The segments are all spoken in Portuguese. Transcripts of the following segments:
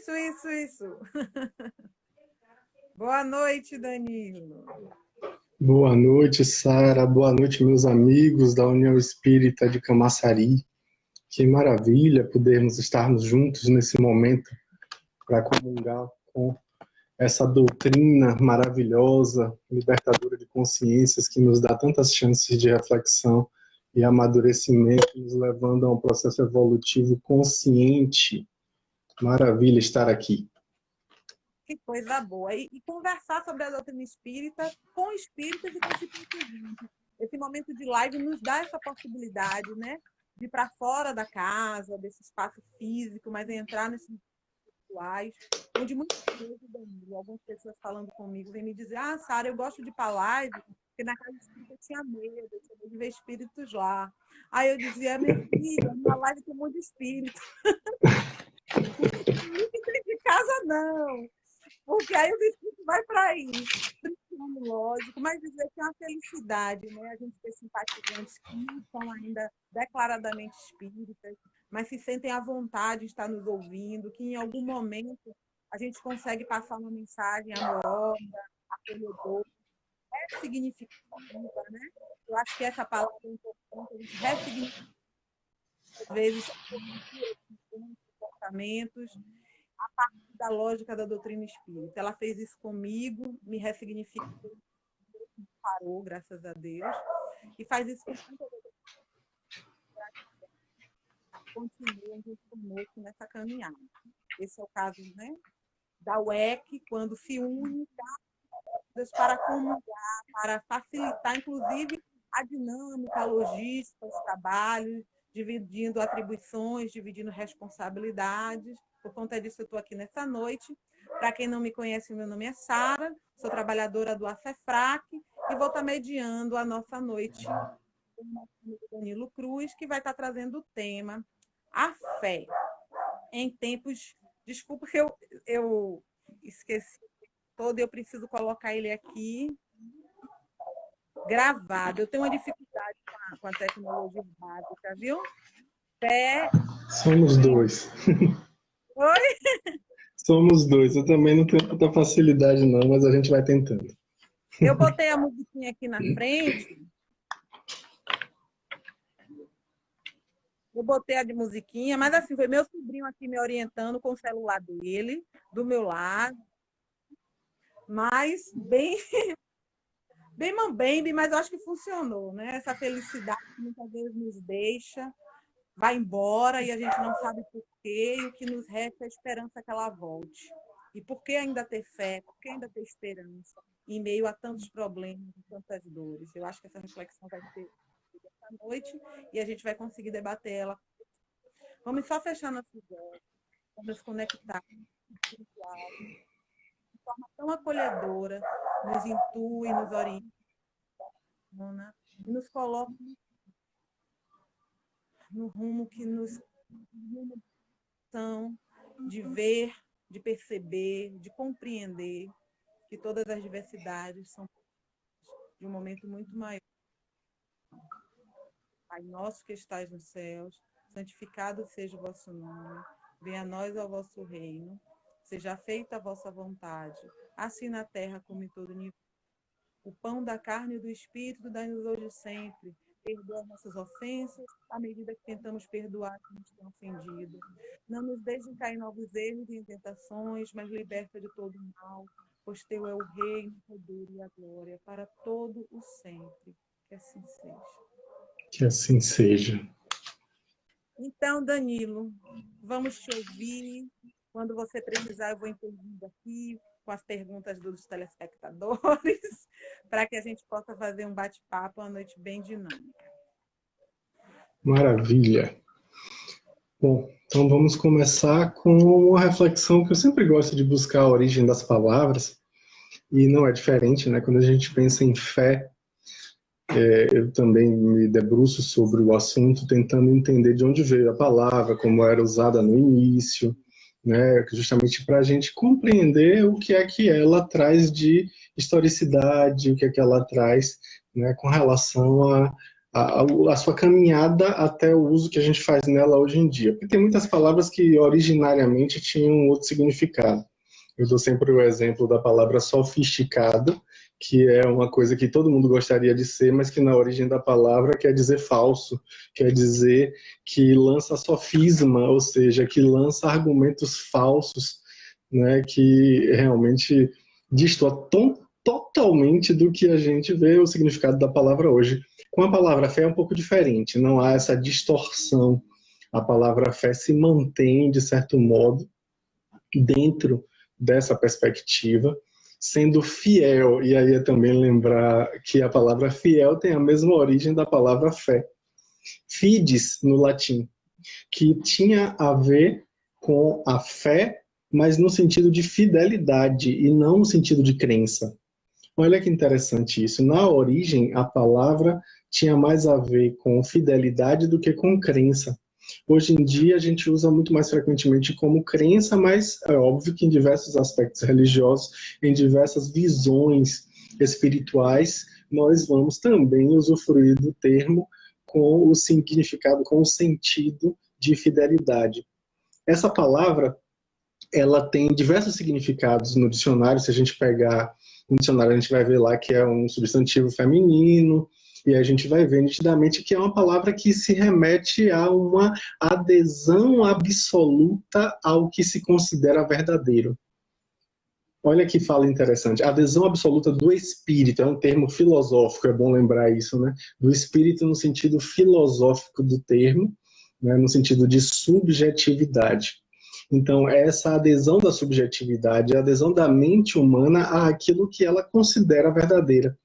Isso. Boa noite, Danilo. Boa noite, Sara. Boa noite, meus amigos da União Espírita de Camaçari. Que maravilha podermos estarmos juntos nesse momento para comungar com essa doutrina maravilhosa, libertadora de consciências, que nos dá tantas chances de reflexão e amadurecimento, nos levando a um processo evolutivo consciente. Maravilha estar aqui. Que coisa boa. E conversar sobre a doutrina espírita com espíritas e com espíritas. Esse momento de live nos dá essa possibilidade, né? De ir para fora da casa, desse espaço físico, mas entrar nesses virtuais, onde muitas vezes, Danilo, algumas pessoas falando comigo, vêm me dizer: ah, Sara, eu gosto de ir para live, porque na casa espírita eu tinha medo de ver espíritos lá. Aí eu dizia: minha filha, na live tem um monte de espírito. Não tem de casa, não. Porque aí o espírito vai para aí. Lógico, mas dizer que é uma felicidade, né? A gente ter simpatizantes que não são ainda declaradamente espíritas, mas se sentem à vontade de estar nos ouvindo, que em algum momento a gente consegue passar uma mensagem amorosa, acolhedora, ressignificativa, né? Eu acho que essa palavra é importante, a gente ressignifica, às vezes, comportamentos, a partir da lógica da doutrina espírita. Ela fez isso comigo, me ressignificou, parou, graças a Deus, e faz isso com tanta continua junto conosco nessa caminhada. Esse é o caso, né, da UEC, quando se une para comungar, para facilitar, inclusive, a dinâmica, a logística, os trabalhos, dividindo atribuições, dividindo responsabilidades. Por conta disso, eu estou aqui nessa noite. Para quem não me conhece, meu nome é Sara, sou trabalhadora do ACEFRAC e vou estar mediando a nossa noite com o nosso amigo Danilo Cruz, que vai estar trazendo o tema a fé em tempos... Desculpa que eu esqueci todo, eu preciso colocar ele aqui gravado. Eu tenho uma dificuldade com a tecnologia básica, viu? Fé... Somos dois. Oi? Somos dois. Eu também não tenho tanta facilidade, não, mas a gente vai tentando. Eu botei a musiquinha aqui na frente. Eu botei a de musiquinha, mas assim, foi meu sobrinho aqui me orientando com o celular dele, do meu lado. Mas bem mambembe, mas eu acho que funcionou, né? Essa felicidade que muitas vezes nos deixa, vai embora e a gente não sabe por quê, e o que nos resta é a esperança que ela volte. E por que ainda ter fé? Por que ainda ter esperança? Em meio a tantos problemas e tantas dores. Eu acho que essa reflexão vai ser essa noite e a gente vai conseguir debater ela. Vamos só fechar nossos olhos, vamos conectar espiritual, de forma tão acolhedora, nos intui, nos orienta, e nos coloca no rumo que nos são de ver, de perceber, de compreender que todas as diversidades são de um momento muito maior. Pai nosso que estais nos céus, santificado seja o vosso nome, venha a nós o vosso reino, seja feita a vossa vontade, assim na terra como em todo o universo. O pão da carne e do Espírito dai-nos hoje e sempre. Perdoa nossas ofensas, à medida que tentamos perdoar quem nos tem ofendido. Não nos deixe cair em novos erros e em tentações, mas liberta de todo o mal, pois teu é o reino, o poder e a glória, para todo o sempre. Que assim seja. Que assim seja. Então, Danilo, vamos te ouvir. Quando você precisar, eu vou intervindo aqui com as perguntas dos telespectadores, para que a gente possa fazer um bate-papo, uma noite bem dinâmica. Maravilha. Bom, então vamos começar com uma reflexão que eu sempre gosto de buscar a origem das palavras, e não é diferente, né? Quando a gente pensa em fé, eu também me debruço sobre o assunto, tentando entender de onde veio a palavra, como era usada no início, né? Justamente para a gente compreender o que é que ela traz de historicidade, o que é que ela traz, né, com relação a sua caminhada até o uso que a gente faz nela hoje em dia. Porque tem muitas palavras que originariamente tinham outro significado. Eu dou sempre o exemplo da palavra sofisticado, que é uma coisa que todo mundo gostaria de ser, mas que na origem da palavra quer dizer falso, quer dizer que lança sofisma, ou seja, que lança argumentos falsos, né, que realmente destoa totalmente do que a gente vê o significado da palavra hoje. Com a palavra fé é um pouco diferente, não há essa distorção. A palavra fé se mantém, de certo modo, dentro dessa perspectiva, sendo fiel, e aí é também lembrar que a palavra fiel tem a mesma origem da palavra fé. Fides, no latim, que tinha a ver com a fé, mas no sentido de fidelidade e não no sentido de crença. Olha que interessante isso. Na origem, a palavra tinha mais a ver com fidelidade do que com crença. Hoje em dia, a gente usa muito mais frequentemente como crença, mas é óbvio que em diversos aspectos religiosos, em diversas visões espirituais, nós vamos também usufruir do termo com o significado, com o sentido de fidelidade. Essa palavra, ela tem diversos significados no dicionário. Se a gente pegar um dicionário, a gente vai ver lá que é um substantivo feminino, e a gente vai ver nitidamente que é uma palavra que se remete a uma adesão absoluta ao que se considera verdadeiro. Olha que fala interessante. Adesão absoluta do espírito, é um termo filosófico, é bom lembrar isso, né? Do espírito no sentido filosófico do termo, né? No sentido de subjetividade. Então, essa adesão da subjetividade, a adesão da mente humana àquilo que ela considera verdadeira,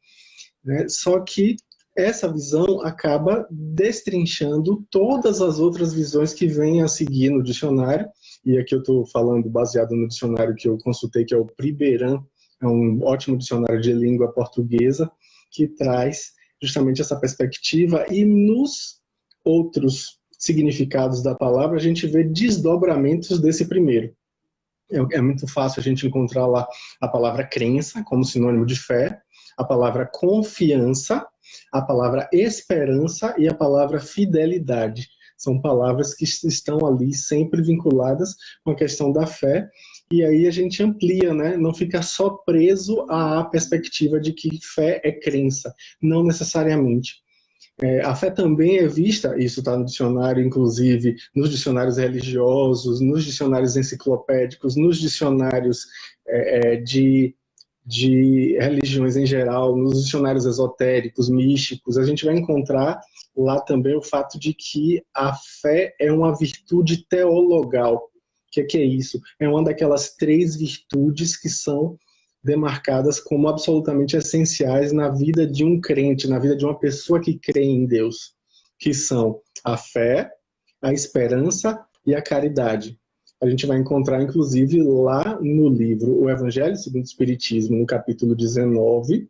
né? Só que essa visão acaba destrinchando todas as outras visões que vêm a seguir no dicionário, e aqui eu estou falando baseado no dicionário que eu consultei, que é o Priberan, é um ótimo dicionário de língua portuguesa, que traz justamente essa perspectiva, e nos outros significados da palavra a gente vê desdobramentos desse primeiro. É muito fácil a gente encontrar lá a palavra crença como sinônimo de fé, a palavra confiança, a palavra esperança e a palavra fidelidade. São palavras que estão ali sempre vinculadas com a questão da fé, e aí a gente amplia, né? Não fica só preso à perspectiva de que fé é crença, não necessariamente. A fé também é vista, isso está no dicionário, inclusive nos dicionários religiosos, nos dicionários enciclopédicos, nos dicionários de religiões em geral, nos dicionários esotéricos, místicos, a gente vai encontrar lá também o fato de que a fé é uma virtude teologal. O que é isso? É uma daquelas 3 virtudes que são demarcadas como absolutamente essenciais na vida de um crente, na vida de uma pessoa que crê em Deus, que são a fé, a esperança e a caridade. A gente vai encontrar, inclusive, lá no livro O Evangelho segundo o Espiritismo, no capítulo 19,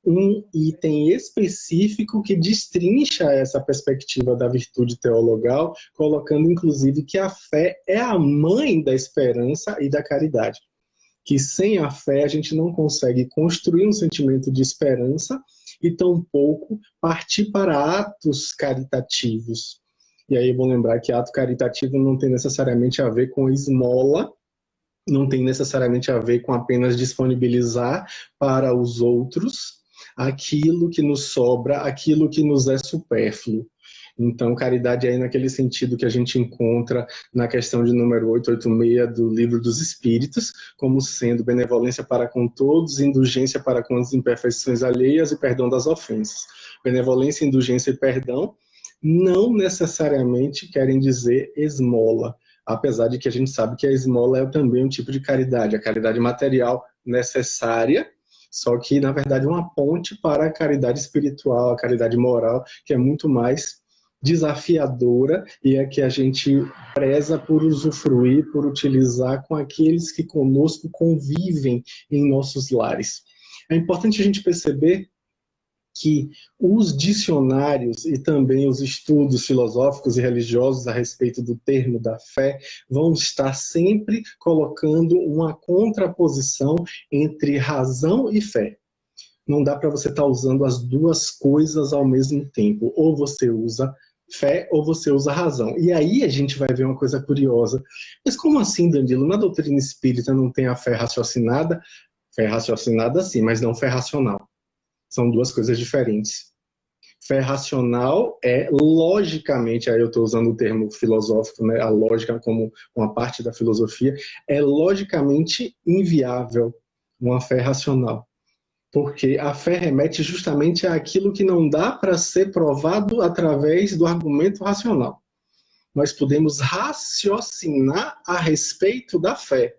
um item específico que destrincha essa perspectiva da virtude teologal, colocando, inclusive, que a fé é a mãe da esperança e da caridade. Que sem a fé a gente não consegue construir um sentimento de esperança e tampouco partir para atos caritativos. E aí eu vou lembrar que ato caritativo não tem necessariamente a ver com esmola, não tem necessariamente a ver com apenas disponibilizar para os outros aquilo que nos sobra, aquilo que nos é supérfluo. Então, caridade é aí naquele sentido que a gente encontra na questão de número 886 do Livro dos Espíritos, como sendo benevolência para com todos, indulgência para com as imperfeições alheias e perdão das ofensas. Benevolência, indulgência e perdão não necessariamente querem dizer esmola, apesar de que a gente sabe que a esmola é também um tipo de caridade, a caridade material necessária, só que, na verdade, é uma ponte para a caridade espiritual, a caridade moral, que é muito mais desafiadora e é que a gente preza por usufruir, por utilizar com aqueles que conosco convivem em nossos lares. É importante a gente perceber que os dicionários e também os estudos filosóficos e religiosos a respeito do termo da fé vão estar sempre colocando uma contraposição entre razão e fé. Não dá para você estar usando as duas coisas ao mesmo tempo. Ou você usa fé ou você usa razão. E aí a gente vai ver uma coisa curiosa. Mas como assim, Danilo? Na doutrina espírita não tem a fé raciocinada? Fé raciocinada sim, mas não fé racional. São duas coisas diferentes. Fé racional é logicamente, aí eu estou usando o termo filosófico, né, a lógica como uma parte da filosofia, é logicamente inviável uma fé racional. Porque a fé remete justamente àquilo que não dá para ser provado através do argumento racional. Nós podemos raciocinar a respeito da fé,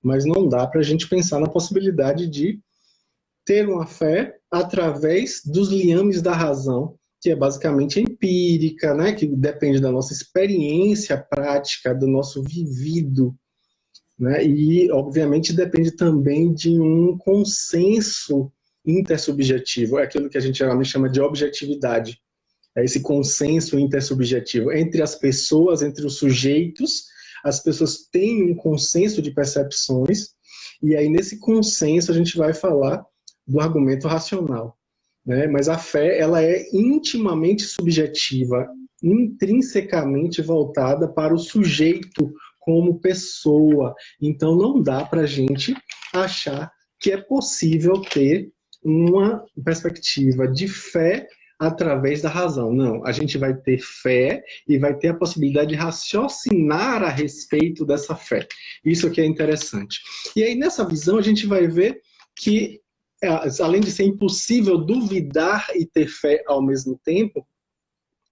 mas não dá para a gente pensar na possibilidade de ter uma fé através dos liames da razão, que é basicamente empírica, né? Que depende da nossa experiência prática, do nosso vivido, né? E, obviamente, depende também de um consenso intersubjetivo, é aquilo que a gente geralmente chama de objetividade, é esse consenso intersubjetivo entre as pessoas, entre os sujeitos, as pessoas têm um consenso de percepções, e aí nesse consenso a gente vai falar do argumento racional, né? Mas a fé, ela é intimamente subjetiva, intrinsecamente voltada para o sujeito como pessoa. Então não dá para a gente achar que é possível ter uma perspectiva de fé através da razão. Não, a gente vai ter fé e vai ter a possibilidade de raciocinar a respeito dessa fé. Isso aqui é interessante. E aí nessa visão a gente vai ver que, além de ser impossível duvidar e ter fé ao mesmo tempo,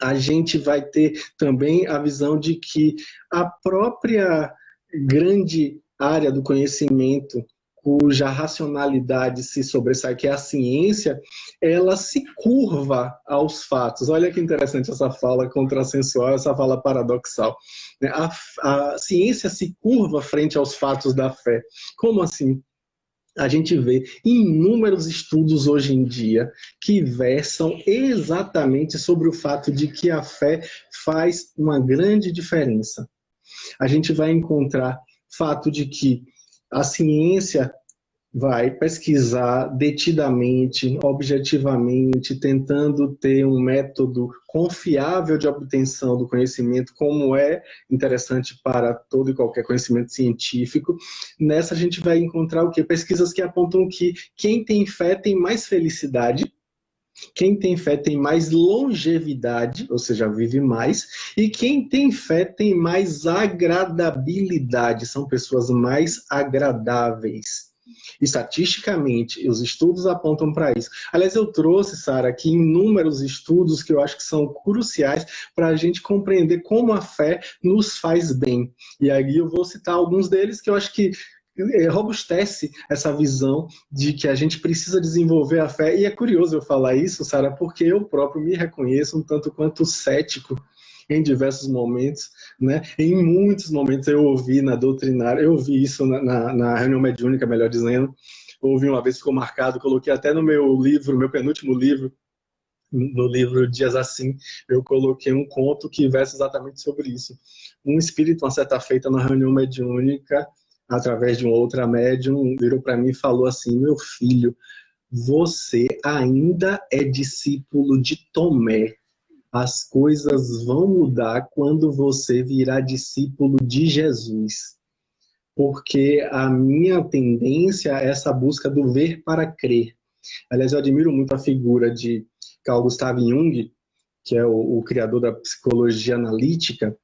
a gente vai ter também a visão de que a própria grande área do conhecimento cuja racionalidade se sobressai, que é a ciência, ela se curva aos fatos. Olha que interessante essa fala contrassensual, essa fala paradoxal. A ciência se curva frente aos fatos da fé. Como assim? A gente vê inúmeros estudos hoje em dia que versam exatamente sobre o fato de que a fé faz uma grande diferença. A gente vai encontrar fato de que a ciência vai pesquisar detidamente, objetivamente, tentando ter um método confiável de obtenção do conhecimento, como é interessante para todo e qualquer conhecimento científico. Nessa a gente vai encontrar o quê? Pesquisas que apontam que quem tem fé tem mais felicidade, quem tem fé tem mais longevidade, ou seja, vive mais, e quem tem fé tem mais agradabilidade, são pessoas mais agradáveis. Estatisticamente, os estudos apontam para isso. Aliás, eu trouxe, Sara, aqui inúmeros estudos que eu acho que são cruciais para a gente compreender como a fé nos faz bem. E aí eu vou citar alguns deles que eu acho que robustece essa visão de que a gente precisa desenvolver a fé. E é curioso eu falar isso, Sara, porque eu próprio me reconheço um tanto quanto cético em diversos momentos, né? Em muitos momentos eu ouvi na doutrinária, eu ouvi isso na reunião mediúnica, melhor dizendo, ouvi uma vez, ficou marcado, coloquei até no meu livro, meu penúltimo livro, no livro Dias Assim, eu coloquei um conto que versa exatamente sobre isso. Um espírito, uma certa feita na reunião mediúnica, através de uma outra médium, virou para mim e falou assim: meu filho, você ainda é discípulo de Tomé. As coisas vão mudar quando você virar discípulo de Jesus. Porque a minha tendência é essa busca do ver para crer. Aliás, eu admiro muito a figura de Carl Gustav Jung, que é o criador da psicologia analítica.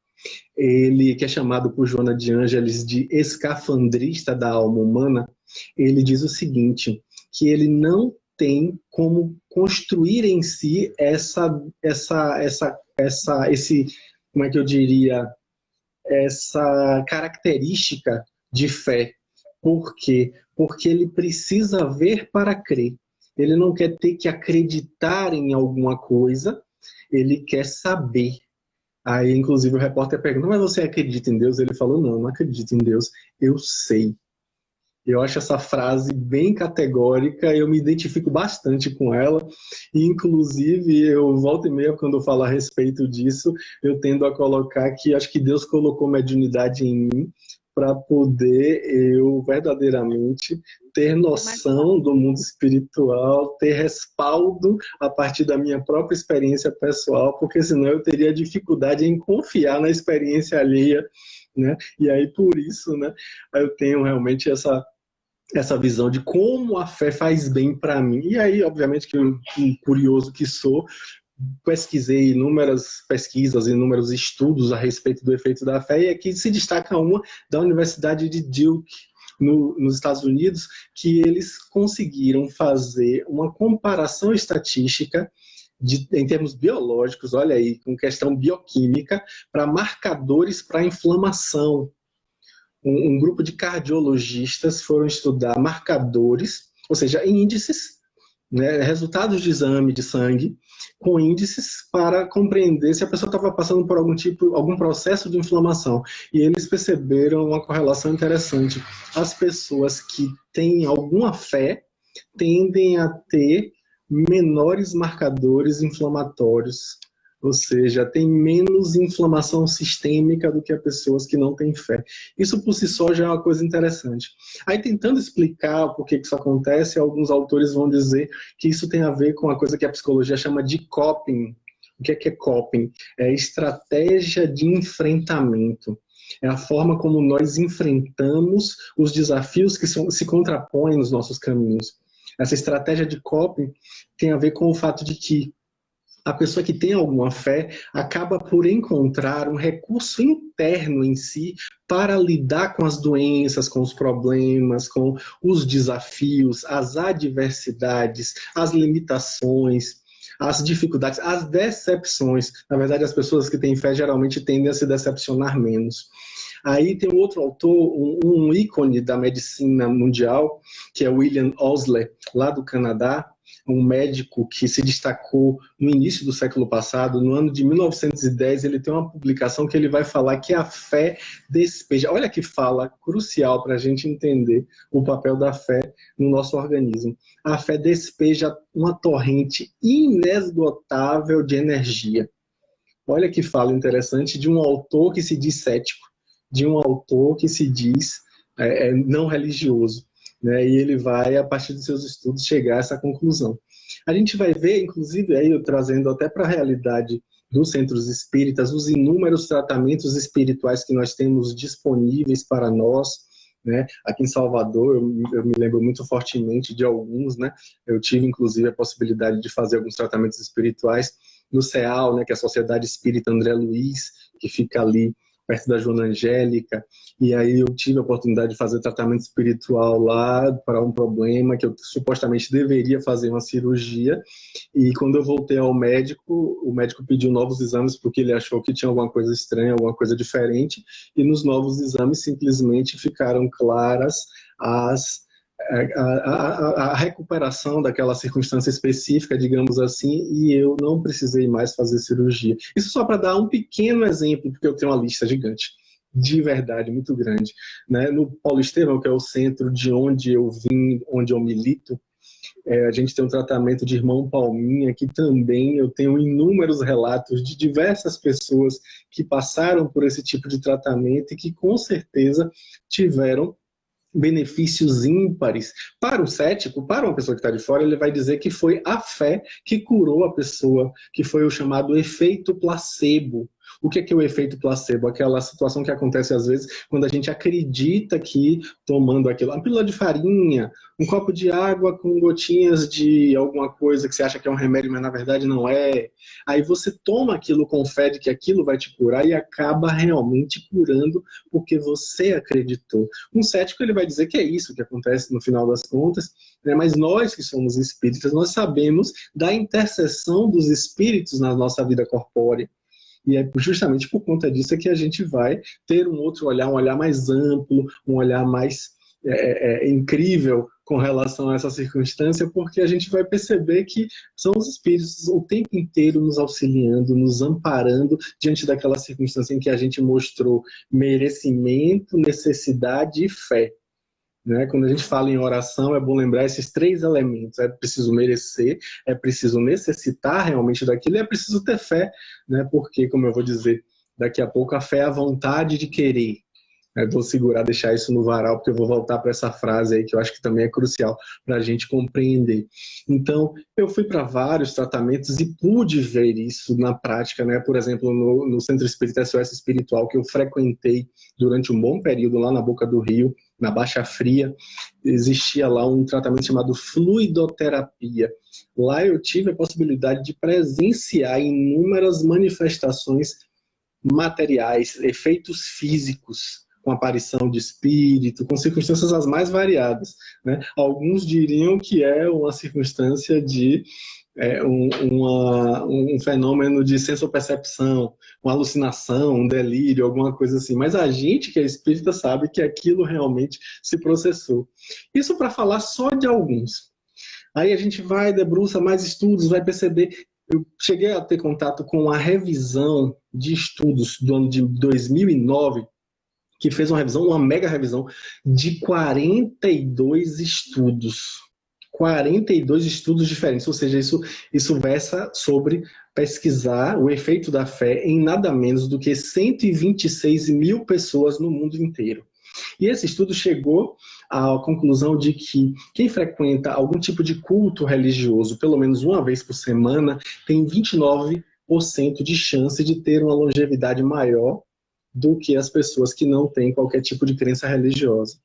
Ele, que é chamado por Joana de Ângeles de escafandrista da alma humana, ele diz o seguinte, que ele não tem como construir em si como é que eu diria, essa característica de fé. Por quê? Porque ele precisa ver para crer. Ele não quer ter que acreditar em alguma coisa, ele quer saber. Aí, inclusive, o repórter perguntou: mas você acredita em Deus? Ele falou: não acredito em Deus, eu sei. Eu acho essa frase bem categórica, eu me identifico bastante com ela, e inclusive eu volto e meia, quando eu falo a respeito disso, eu tendo a colocar que acho que Deus colocou mediunidade em mim para poder eu verdadeiramente ter noção do mundo espiritual, ter respaldo a partir da minha própria experiência pessoal, porque senão eu teria dificuldade em confiar na experiência alheia, né? E aí, por isso, né, eu tenho realmente essa visão de como a fé faz bem para mim. E aí, obviamente, que eu, curioso que sou, pesquisei inúmeras pesquisas, inúmeros estudos a respeito do efeito da fé, e aqui se destaca uma da Universidade de Duke, nos Estados Unidos, que eles conseguiram fazer uma comparação estatística em termos biológicos, olha aí, com questão bioquímica, para marcadores para inflamação. Um grupo de cardiologistas foram estudar marcadores, ou seja, índices, né, resultados de exame de sangue, com índices para compreender se a pessoa estava passando por algum processo de inflamação. E eles perceberam uma correlação interessante. As pessoas que têm alguma fé tendem a ter menores marcadores inflamatórios, ou seja, tem menos inflamação sistêmica do que as pessoas que não têm fé. Isso por si só já é uma coisa interessante. Aí, tentando explicar por que isso acontece, alguns autores vão dizer que isso tem a ver com a coisa que a psicologia chama de coping. O que é coping? É estratégia de enfrentamento. É a forma como nós enfrentamos os desafios que se contrapõem nos nossos caminhos. Essa estratégia de coping tem a ver com o fato de que a pessoa que tem alguma fé acaba por encontrar um recurso interno em si para lidar com as doenças, com os problemas, com os desafios, as adversidades, as limitações, as dificuldades, as decepções. Na verdade, as pessoas que têm fé geralmente tendem a se decepcionar menos. Aí tem um outro autor, um ícone da medicina mundial, que é William Osler, lá do Canadá, um médico que se destacou no início do século passado. No ano de 1910, ele tem uma publicação que ele vai falar que a fé despeja. Olha que fala crucial para a gente entender o papel da fé no nosso organismo. A fé despeja uma torrente inesgotável de energia. Olha que fala interessante de um autor que se diz cético, de um autor que se diz não religioso. Né, e ele vai, a partir dos seus estudos, chegar a essa conclusão. A gente vai ver, inclusive, aí eu trazendo até para a realidade dos centros espíritas, os inúmeros tratamentos espirituais que nós temos disponíveis para nós. Né? Aqui em Salvador, eu me lembro muito fortemente de alguns. Né? Eu tive, inclusive, a possibilidade de fazer alguns tratamentos espirituais no CEAL, né, que é a Sociedade Espírita André Luiz, que fica ali perto da Joana Angélica, e aí eu tive a oportunidade de fazer tratamento espiritual lá para um problema que eu supostamente deveria fazer uma cirurgia, e quando eu voltei ao médico, o médico pediu novos exames porque ele achou que tinha alguma coisa estranha, alguma coisa diferente, e nos novos exames simplesmente ficaram claras a recuperação daquela circunstância específica, digamos assim, e eu não precisei mais fazer cirurgia. Isso só para dar um pequeno exemplo, porque eu tenho uma lista gigante, de verdade, muito grande. Né? No Paulo Estevão, que é o centro de onde eu vim, onde eu milito, a gente tem um tratamento de irmão Palminha, que também eu tenho inúmeros relatos de diversas pessoas que passaram por esse tipo de tratamento e que com certeza tiveram benefícios ímpares. Para o cético, para uma pessoa que está de fora, ele vai dizer que foi a fé que curou a pessoa, que foi o chamado efeito placebo. O que é o efeito placebo? Aquela situação que acontece às vezes quando a gente acredita que tomando aquilo, uma pílula de farinha, um copo de água com gotinhas de alguma coisa que você acha que é um remédio, mas na verdade não é. Aí você toma aquilo com fé de que aquilo vai te curar e acaba realmente curando porque você acreditou. Um cético, ele vai dizer que é isso que acontece no final das contas, né? Mas nós que somos espíritas, nós sabemos da intercessão dos espíritos na nossa vida corpórea. E é justamente por conta disso é que a gente vai ter um outro olhar, um olhar mais amplo, um olhar mais incrível com relação a essa circunstância, porque a gente vai perceber que são os espíritos o tempo inteiro nos auxiliando, nos amparando diante daquela circunstância em que a gente mostrou merecimento, necessidade e fé. Né? Quando a gente fala em oração, é bom lembrar esses três elementos. É preciso merecer, é preciso necessitar realmente daquilo e é preciso ter fé, né? Porque, como eu vou dizer daqui a pouco, a fé é a vontade de querer. Vou segurar, deixar isso no varal, porque eu vou voltar para essa frase aí, que eu acho que também é crucial para a gente compreender. Então, eu fui para vários tratamentos e pude ver isso na prática, né? Por exemplo, no Centro Espírita SOS Espiritual, que eu frequentei durante um bom período lá na Boca do Rio, na Baixa Fria, existia lá um tratamento chamado fluidoterapia. Lá eu tive a possibilidade de presenciar inúmeras manifestações materiais, efeitos físicos, com aparição de espírito, com circunstâncias as mais variadas, né? Alguns diriam que é uma circunstância de um fenômeno de sensopercepção, uma alucinação, um delírio, alguma coisa assim. Mas a gente que é espírita sabe que aquilo realmente se processou. Isso para falar só de alguns. Aí a gente vai, debruça mais estudos, vai perceber. Eu cheguei a ter contato com a revisão de estudos do ano de 2009, que fez uma revisão, uma mega revisão, de 42 estudos. 42 estudos diferentes, ou seja, isso versa sobre pesquisar o efeito da fé em nada menos do que 126 mil pessoas no mundo inteiro. E esse estudo chegou à conclusão de que quem frequenta algum tipo de culto religioso, pelo menos uma vez por semana, tem 29% de chance de ter uma longevidade maior do que as pessoas que não têm qualquer tipo de crença religiosa.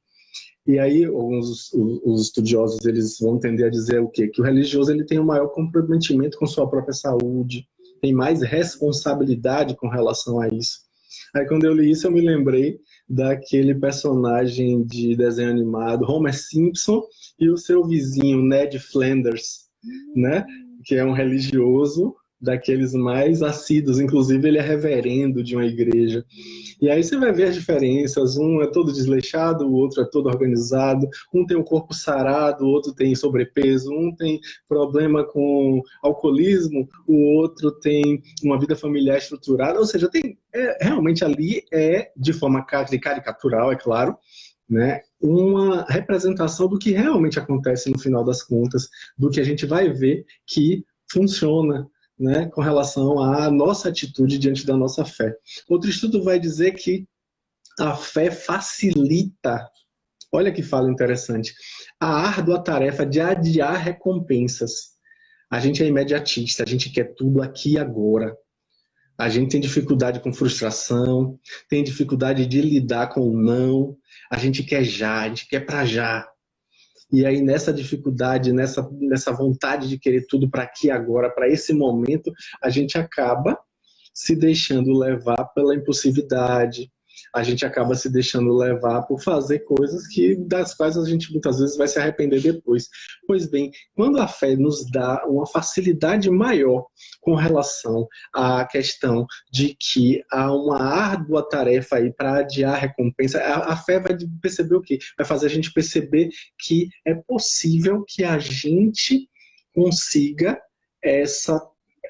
E aí os estudiosos eles vão tender a dizer o quê? Que o religioso ele tem um maior comprometimento com sua própria saúde, tem mais responsabilidade com relação a isso. Aí quando eu li isso eu me lembrei daquele personagem de desenho animado, Homer Simpson, e o seu vizinho Ned Flanders, né? Que é um religioso daqueles mais assíduos, inclusive ele é reverendo de uma igreja. E aí você vai ver as diferenças, um é todo desleixado, o outro é todo organizado, um tem o corpo sarado, o outro tem sobrepeso, um tem problema com alcoolismo, o outro tem uma vida familiar estruturada, ou seja, realmente ali de forma caricatural, é claro, né, uma representação do que realmente acontece no final das contas, do que a gente vai ver que funciona, né, com relação à nossa atitude diante da nossa fé. Outro estudo vai dizer que a fé facilita, olha que fala interessante, a árdua tarefa de adiar recompensas. A gente é imediatista, a gente quer tudo aqui e agora. A gente tem dificuldade com frustração, tem dificuldade de lidar com o não, a gente quer já, a gente quer para já. E aí, nessa dificuldade, nessa vontade de querer tudo para aqui agora, para esse momento, a gente acaba se deixando levar pela impulsividade, a gente acaba se deixando levar por fazer coisas das quais a gente muitas vezes vai se arrepender depois. Pois bem, quando a fé nos dá uma facilidade maior com relação à questão de que há uma árdua tarefa aí para adiar a recompensa, a fé vai perceber o quê? Vai fazer a gente perceber que é possível que a gente consiga essa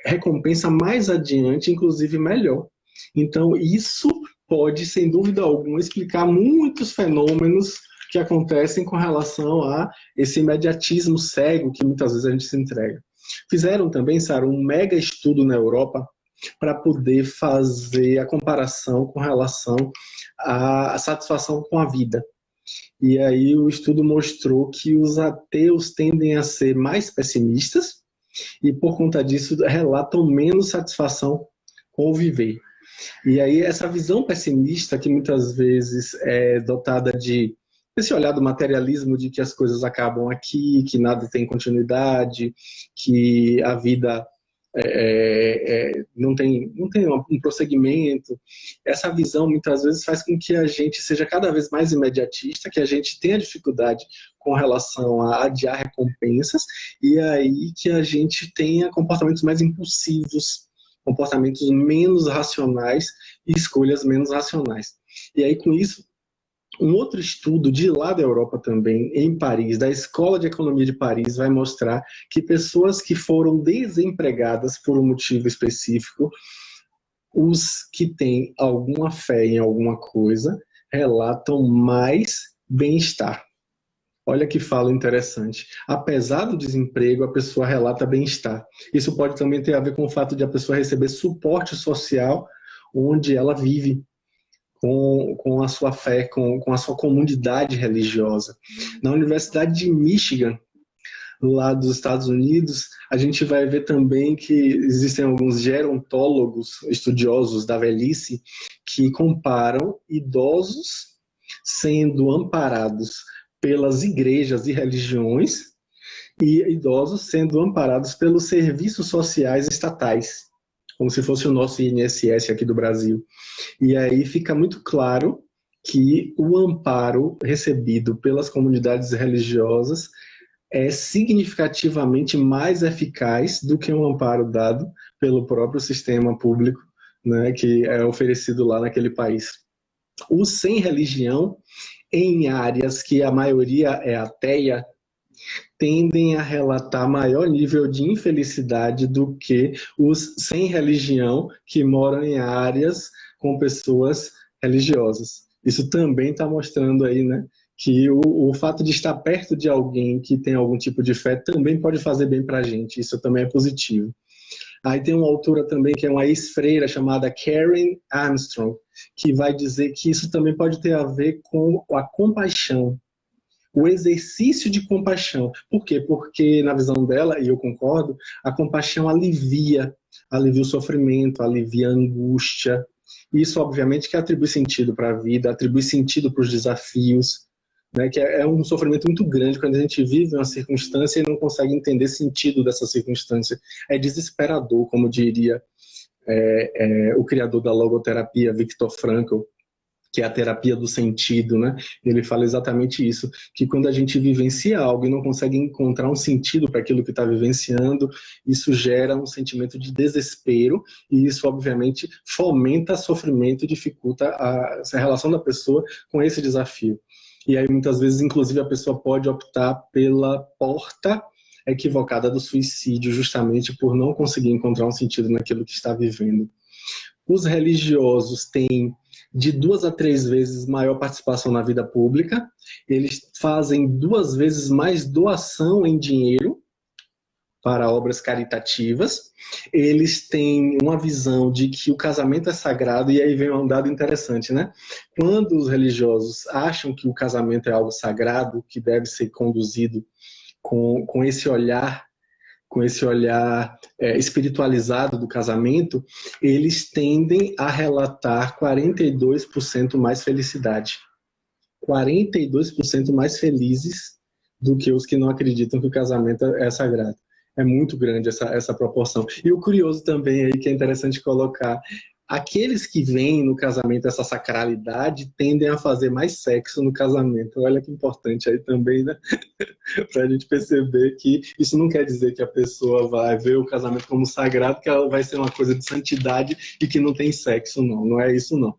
recompensa mais adiante, inclusive melhor. Então, isso pode, sem dúvida alguma, explicar muitos fenômenos que acontecem com relação a esse imediatismo cego que muitas vezes a gente se entrega. Fizeram também, Sara, um mega estudo na Europa para poder fazer a comparação com relação à satisfação com a vida. E aí o estudo mostrou que os ateus tendem a ser mais pessimistas e, por conta disso, relatam menos satisfação com o viver. E aí essa visão pessimista, que muitas vezes é dotada de esse olhar do materialismo, de que as coisas acabam aqui, que nada tem continuidade, que a vida não tem um prosseguimento. Essa visão muitas vezes faz com que a gente seja cada vez mais imediatista, que a gente tenha dificuldade com relação a adiar recompensas, e aí que a gente tenha comportamentos mais impulsivos, comportamentos menos racionais e escolhas menos racionais. E aí, com isso, um outro estudo de lá da Europa também, em Paris, da Escola de Economia de Paris, vai mostrar que pessoas que foram desempregadas por um motivo específico, os que têm alguma fé em alguma coisa, relatam mais bem-estar. Olha que fala interessante. Apesar do desemprego, a pessoa relata bem-estar. Isso pode também ter a ver com o fato de a pessoa receber suporte social onde ela vive, com a sua fé, com a sua comunidade religiosa. Na Universidade de Michigan, lá dos Estados Unidos, a gente vai ver também que existem alguns gerontólogos, estudiosos da velhice, que comparam idosos sendo amparados pelas igrejas e religiões e idosos sendo amparados pelos serviços sociais estatais, como se fosse o nosso INSS aqui do Brasil. E aí fica muito claro que o amparo recebido pelas comunidades religiosas é significativamente mais eficaz do que um amparo dado pelo próprio sistema público, né, que é oferecido lá naquele país. Os sem religião, em áreas que a maioria é ateia, tendem a relatar maior nível de infelicidade do que os sem religião que moram em áreas com pessoas religiosas. Isso também está mostrando aí, né, que o fato de estar perto de alguém que tem algum tipo de fé também pode fazer bem para a gente. Isso também é positivo. Aí tem uma autora também que é uma ex-freira chamada Karen Armstrong, que vai dizer que isso também pode ter a ver com a compaixão, o exercício de compaixão. Por quê? Porque, na visão dela, e eu concordo, a compaixão alivia o sofrimento, alivia a angústia. Isso, obviamente, que atribui sentido para a vida, atribui sentido para os desafios, né? Que é um sofrimento muito grande quando a gente vive uma circunstância e não consegue entender sentido dessa circunstância. É desesperador, como diria o criador da logoterapia, Viktor Frankl, que é a terapia do sentido, né? Ele fala exatamente isso, que quando a gente vivencia algo e não consegue encontrar um sentido para aquilo que está vivenciando, isso gera um sentimento de desespero e isso, obviamente, fomenta sofrimento e dificulta a relação da pessoa com esse desafio. E aí, muitas vezes, inclusive, a pessoa pode optar pela porta equivocada do suicídio, justamente por não conseguir encontrar um sentido naquilo que está vivendo. Os religiosos têm de 2 a 3 vezes maior participação na vida pública, eles fazem 2 vezes mais doação em dinheiro para obras caritativas, eles têm uma visão de que o casamento é sagrado, e aí vem um dado interessante, né? Quando os religiosos acham que o casamento é algo sagrado, que deve ser conduzido com esse olhar espiritualizado do casamento, eles tendem a relatar 42% mais felicidade. 42% mais felizes do que os que não acreditam que o casamento é sagrado. É muito grande essa proporção. E o curioso também aí, que é interessante colocar, aqueles que veem no casamento essa sacralidade tendem a fazer mais sexo no casamento. Olha que importante aí também, né? Para a gente perceber que isso não quer dizer que a pessoa vai ver o casamento como sagrado, que ela vai ser uma coisa de santidade e que não tem sexo, não. Não é isso, não.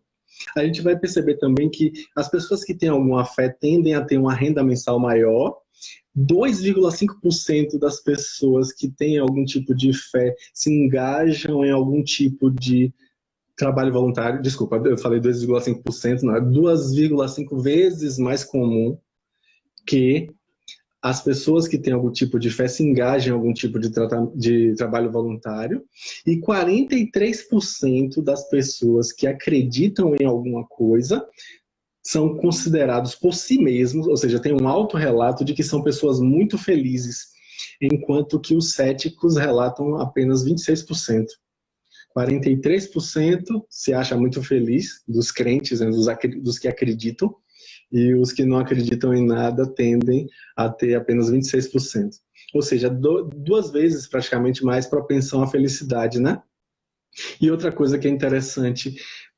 A gente vai perceber também que as pessoas que têm alguma fé tendem a ter uma renda mensal maior. 2,5% das pessoas que têm algum tipo de fé se engajam em algum tipo de trabalho voluntário. Desculpa, eu falei 2,5%, não, é 2,5 vezes mais comum que as pessoas que têm algum tipo de fé se engajam em algum tipo de trabalho voluntário, e 43% das pessoas que acreditam em alguma coisa são considerados por si mesmos, ou seja, tem um autorrelato de que são pessoas muito felizes, enquanto que os céticos relatam apenas 26%. 43% se acha muito feliz, dos crentes, né, dos que acreditam, e os que não acreditam em nada tendem a ter apenas 26%. Ou seja, 2 vezes praticamente mais propensão à felicidade, né? E outra coisa que é interessante,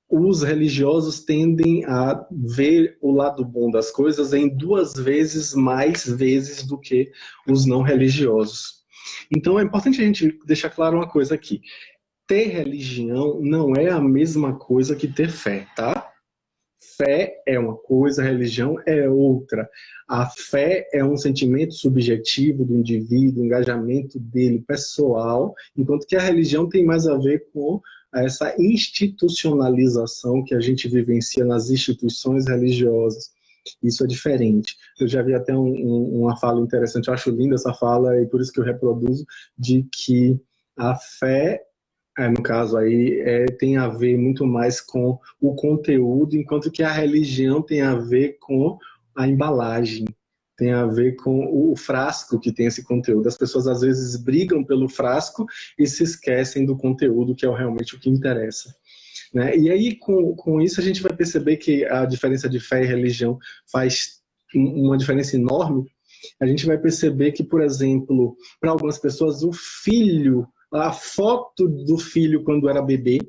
os religiosos tendem a ver o lado bom das coisas em 2 vezes mais vezes do que os não religiosos. Então é importante a gente deixar claro uma coisa aqui. Ter religião não é a mesma coisa que ter fé, tá? Fé é uma coisa, religião é outra. A fé é um sentimento subjetivo do indivíduo, o engajamento dele pessoal, enquanto que a religião tem mais a ver com essa institucionalização que a gente vivencia nas instituições religiosas. Isso é diferente. Eu já vi até uma fala interessante, eu acho linda essa fala, e por isso que eu reproduzo, de que a fé No caso aí, tem a ver muito mais com o conteúdo, enquanto que a religião tem a ver com a embalagem, tem a ver com o frasco que tem esse conteúdo. As pessoas às vezes brigam pelo frasco e se esquecem do conteúdo, que é realmente o que interessa. Né? E aí, com isso, a gente vai perceber que a diferença de fé e religião faz uma diferença enorme. A gente vai perceber que, por exemplo, para algumas pessoas, o filho, a foto do filho quando era bebê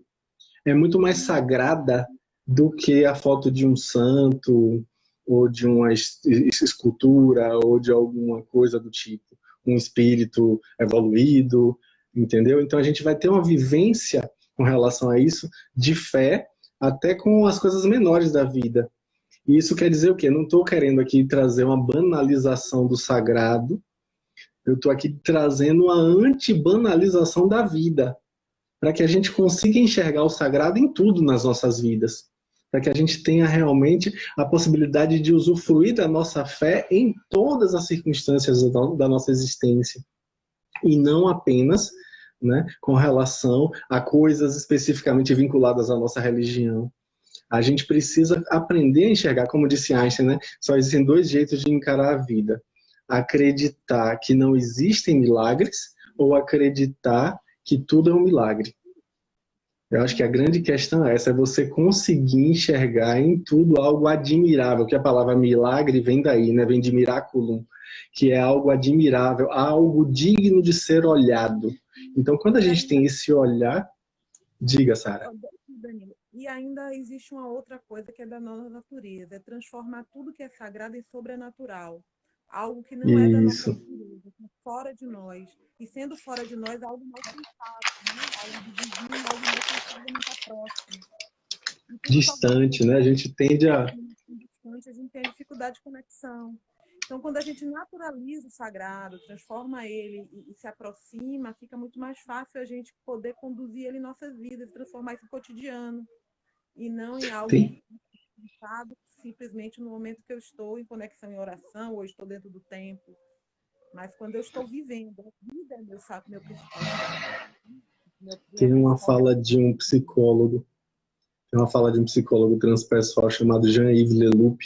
é muito mais sagrada do que a foto de um santo ou de uma escultura ou de alguma coisa do tipo, um espírito evoluído, entendeu? Então a gente vai ter uma vivência com relação a isso de fé até com as coisas menores da vida. E isso quer dizer o quê? Não estou querendo aqui trazer uma banalização do sagrado, eu estou aqui trazendo a antibanalização da vida, para que a gente consiga enxergar o sagrado em tudo nas nossas vidas, para que a gente tenha realmente a possibilidade de usufruir da nossa fé em todas as circunstâncias da nossa existência, e não apenas, né, com relação a coisas especificamente vinculadas à nossa religião. A gente precisa aprender a enxergar, como disse Einstein, né? Só existem dois jeitos de encarar a vida: acreditar que não existem milagres ou acreditar que tudo é um milagre. Eu acho que a grande questão é essa, é você conseguir enxergar em tudo algo admirável, que a palavra milagre vem daí, né? Vem de miraculum, que é algo admirável, algo digno de ser olhado. Então, quando a gente tem esse olhar, diga, Sara. Danilo, e ainda existe uma outra coisa que é da nossa natureza, é transformar tudo que é sagrado em sobrenatural. Algo que não é da nossa Isso. natureza, que é fora de nós. E sendo fora de nós, algo não sensato, né? Algo de divino, algo não sensato, não está próximo. E tudo só vai Distante, né? A gente tende a... distante, a gente tem dificuldade de conexão. Então, quando a gente naturaliza o sagrado, transforma ele e se aproxima, fica muito mais fácil a gente poder conduzir ele em nossas vidas, transformar isso em cotidiano e não em algo Tem... pensado simplesmente no momento que eu estou em conexão em oração ou estou dentro do templo, mas quando eu estou vivendo. A vida é meu principal estado, minha Tem uma principal fala de um psicólogo, tem uma fala de um psicólogo transpessoal chamado Jean-Yves Leloup,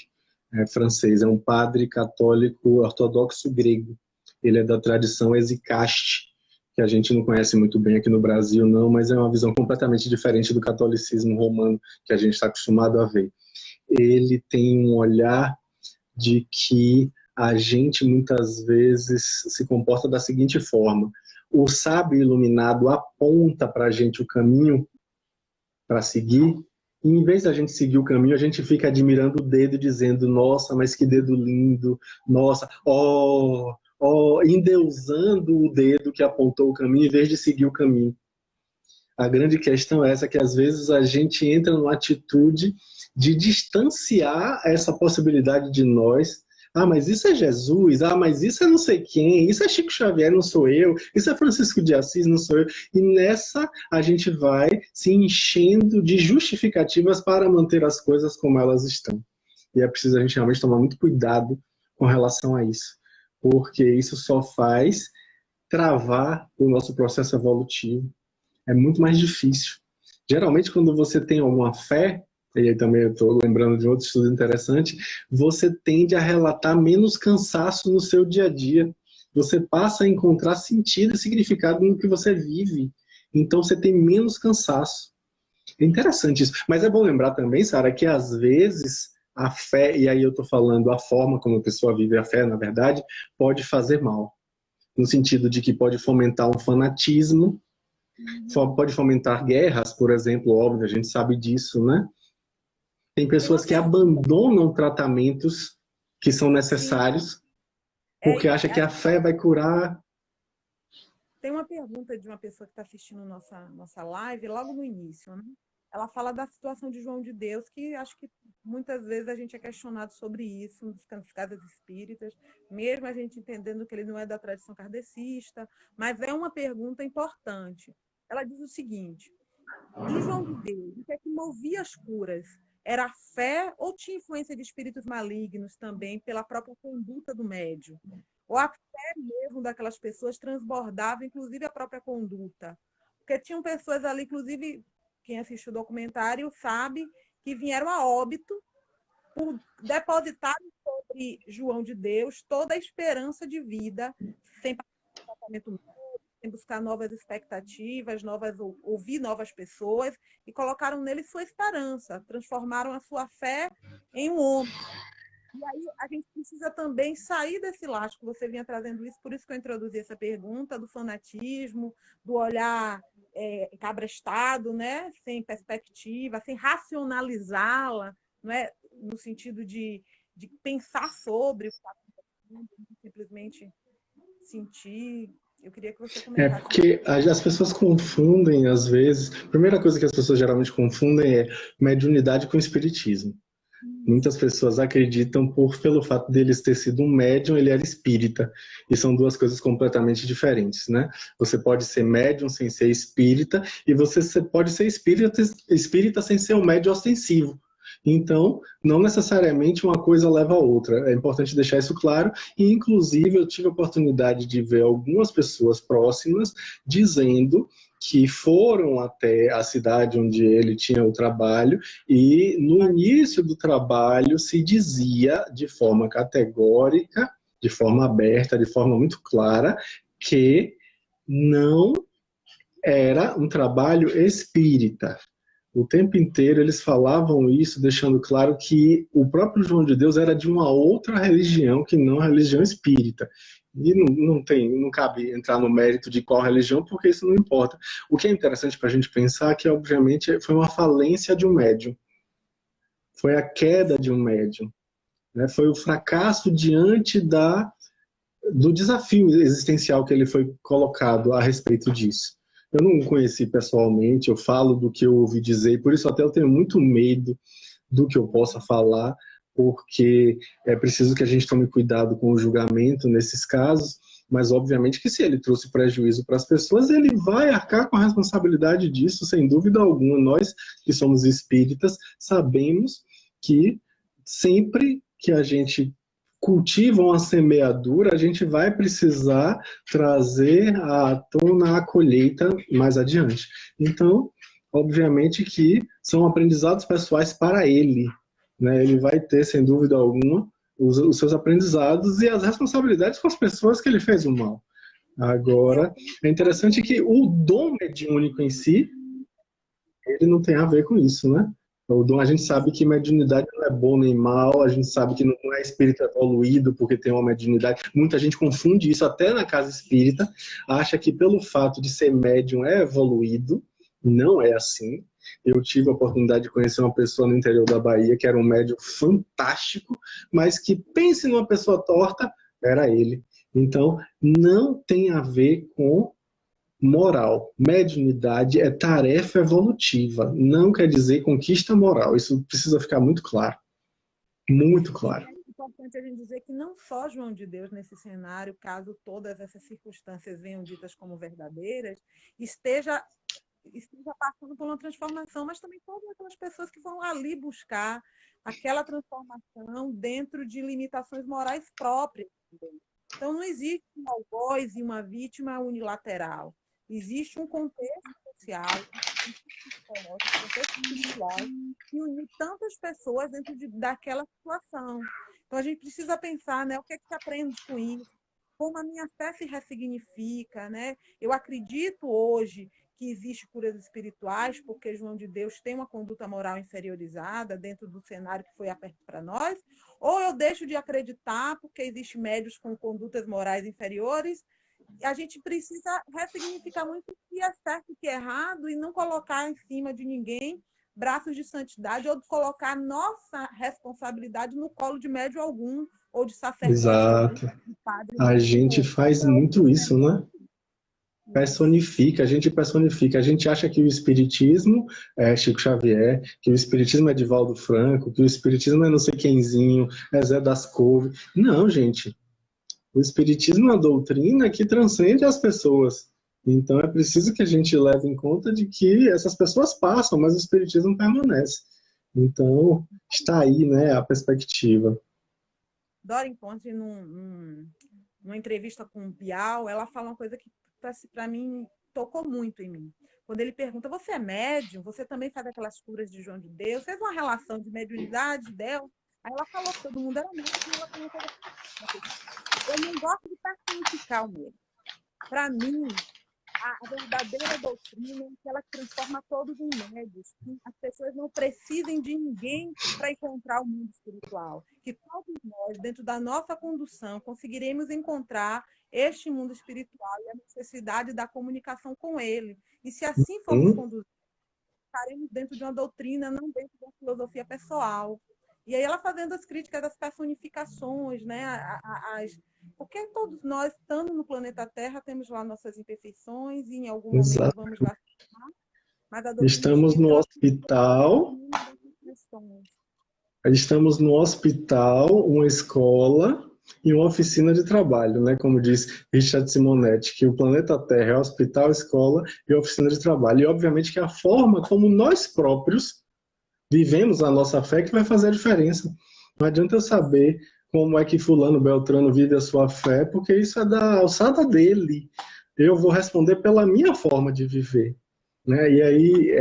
francês, é um padre católico ortodoxo grego. Ele é da tradição Hesychaste, que a gente não conhece muito bem aqui no Brasil, não, mas é uma visão completamente diferente do catolicismo romano que a gente está acostumado a ver. Ele tem um olhar de que a gente muitas vezes se comporta da seguinte forma: o sábio iluminado aponta para a gente o caminho para seguir, e em vez da gente seguir o caminho, a gente fica admirando o dedo, dizendo: nossa, mas que dedo lindo, nossa, endeusando o dedo que apontou o caminho, em vez de seguir o caminho. A grande questão é essa, que às vezes a gente entra numa atitude de distanciar essa possibilidade de nós. Ah, mas isso é Jesus. Ah, mas isso é não sei quem. Isso é Chico Xavier, não sou eu. Isso é Francisco de Assis, não sou eu. E nessa a gente vai se enchendo de justificativas para manter as coisas como elas estão. E é preciso a gente realmente tomar muito cuidado com relação a isso, porque isso só faz travar o nosso processo evolutivo. É muito mais difícil. Geralmente, quando você tem alguma fé, e aí também eu estou lembrando de outro estudo interessante, você tende a relatar menos cansaço no seu dia a dia. Você passa a encontrar sentido e significado no que você vive. Então, você tem menos cansaço. É interessante isso. Mas é bom lembrar também, Sara, que às vezes a fé, e aí eu estou falando a forma como a pessoa vive a fé, na verdade, pode fazer mal. No sentido de que pode fomentar um fanatismo, pode fomentar guerras, por exemplo, óbvio, a gente sabe disso, né? Tem Tem uma pessoas que pergunta, abandonam tratamentos que são sim, necessários é, porque acha que a fé vai curar. tem uma pergunta de uma pessoa que está assistindo nossa live logo no início, né? Ela fala da situação de João de Deus, que acho que muitas vezes a gente é questionado sobre isso nas casas espíritas, mesmo a gente entendendo que ele não é da tradição kardecista, mas é uma pergunta importante. Ela diz o seguinte: em João de Deus, o que é que movia as curas? Era a fé ou tinha influência de espíritos malignos também pela própria conduta do médium? Ou a fé mesmo daquelas pessoas transbordava, inclusive, a própria conduta? Porque tinham pessoas ali, inclusive, quem assistiu o documentário sabe, que vieram a óbito por depositar sobre João de Deus toda a esperança de vida, sem tratamento médico, sem buscar novas expectativas, ouvir novas pessoas, e colocaram nele sua esperança, transformaram a sua fé em um homem. E aí a gente precisa também sair desse laço que você vinha trazendo isso, por isso que eu introduzi essa pergunta do fanatismo, do olhar cabrestado, né? Sem perspectiva, sem racionalizá-la, não é? No sentido de pensar sobre o que está acontecendo, simplesmente sentir. Eu queria que você comentasse. Porque as pessoas confundem, às vezes. A primeira coisa que as pessoas geralmente confundem é mediunidade com espiritismo. Muitas pessoas acreditam pelo fato deles ter sido um médium, ele era espírita. E são duas coisas completamente diferentes, né? Você pode ser médium sem ser espírita, e você pode ser espírita sem ser um médium ostensivo. Então, não necessariamente uma coisa leva a outra. É importante deixar isso claro. E, inclusive, eu tive a oportunidade de ver algumas pessoas próximas dizendo que foram até a cidade onde ele tinha o trabalho, e no início do trabalho se dizia de forma categórica, de forma aberta, de forma muito clara, que não era um trabalho espírita. O tempo inteiro eles falavam isso, deixando claro que o próprio João de Deus era de uma outra religião que não a religião espírita. E não cabe entrar no mérito de qual religião, porque isso não importa. O que é interessante para a gente pensar é que, obviamente, foi uma falência de um médium. Foi a queda de um médium. Né? Foi o fracasso diante do desafio existencial que ele foi colocado a respeito disso. Eu não o conheci pessoalmente, eu falo do que eu ouvi dizer, e por isso até eu tenho muito medo do que eu possa falar, porque é preciso que a gente tome cuidado com o julgamento nesses casos, mas obviamente que se ele trouxe prejuízo para as pessoas, ele vai arcar com a responsabilidade disso, sem dúvida alguma. Nós que somos espíritas sabemos que sempre que a gente cultiva uma semeadura, a gente vai precisar trazer à tona a colheita mais adiante. Então, obviamente que são aprendizados pessoais para ele, né? Ele vai ter, sem dúvida alguma, os seus aprendizados e as responsabilidades com as pessoas que ele fez o mal. Agora, é interessante que o dom mediúnico em si, ele não tem a ver com isso, né? O dom, a gente sabe que mediunidade não é bom nem mal, a gente sabe que não é espírito evoluído porque tem uma mediunidade. Muita gente confunde isso até na casa espírita, acha que pelo fato de ser médium é evoluído. Não é assim. Eu tive a oportunidade de conhecer uma pessoa no interior da Bahia que era um médium fantástico, mas que, pense numa pessoa torta, era ele. Então, não tem a ver com moral. Mediunidade é tarefa evolutiva, não quer dizer conquista moral. Isso precisa ficar muito claro. Muito claro. É importante a gente dizer que não só João de Deus, nesse cenário, caso todas essas circunstâncias venham ditas como verdadeiras, esteja passando por uma transformação, mas também todas aquelas pessoas que vão ali buscar aquela transformação dentro de limitações morais próprias. Então, não existe um algoz e uma vítima unilateral. Existe um contexto social, um contexto espiritual, que une tantas pessoas dentro daquela situação. Então, a gente precisa pensar, né, o que é que se aprende com isso, como a minha fé se ressignifica, né? Eu acredito hoje que existe curas espirituais, porque João de Deus tem uma conduta moral inferiorizada dentro do cenário que foi aberto para nós, ou eu deixo de acreditar porque existe médios com condutas morais inferiores. A gente precisa ressignificar muito o que é certo e o que é errado e não colocar em cima de ninguém braços de santidade ou colocar nossa responsabilidade no colo de médio algum ou de sacerdote algum, Exato. de padre A nenhum. gente faz muito isso, né? Personifica, a gente acha que o espiritismo é Chico Xavier, que o espiritismo é Divaldo Franco, que o espiritismo é não sei quemzinho, é Zé das Couve. Não, gente. O espiritismo é uma doutrina que transcende as pessoas. Então é preciso que a gente leve em conta de que essas pessoas passam, mas o espiritismo permanece. Então está aí, né, a perspectiva. Dora Encontre, numa entrevista com o Bial, ela fala uma coisa que, para mim, tocou muito em mim. Quando ele pergunta, você é médium? Você também faz aquelas curas de João de Deus? Fez uma relação de mediunidade, Deus? Aí ela falou que todo mundo era médium e ela perguntou, eu não gosto de personificar o medo. Para mim, a verdadeira doutrina é que ela transforma todos em médios. Que as pessoas não precisem de ninguém para encontrar o mundo espiritual. Que todos nós, dentro da nossa condução, conseguiremos encontrar este mundo espiritual e a necessidade da comunicação com ele. E se assim formos conduzidos, estaremos dentro de uma doutrina, não dentro de uma filosofia pessoal. E aí ela fazendo as críticas das personificações, né? Porque todos nós, estando no planeta Terra, temos lá nossas imperfeições e em algum momento vamos lá. Mas a Estamos no hospital. Estamos no hospital, uma escola e uma oficina de trabalho, né? Como diz Richard Simonetti, que o planeta Terra é hospital, escola e oficina de trabalho. E, obviamente, que a forma como nós próprios vivemos a nossa fé que vai fazer a diferença. Não adianta eu saber como é que fulano, beltrano vive a sua fé, porque isso é da alçada dele. Eu vou responder pela minha forma de viver. Né? E aí,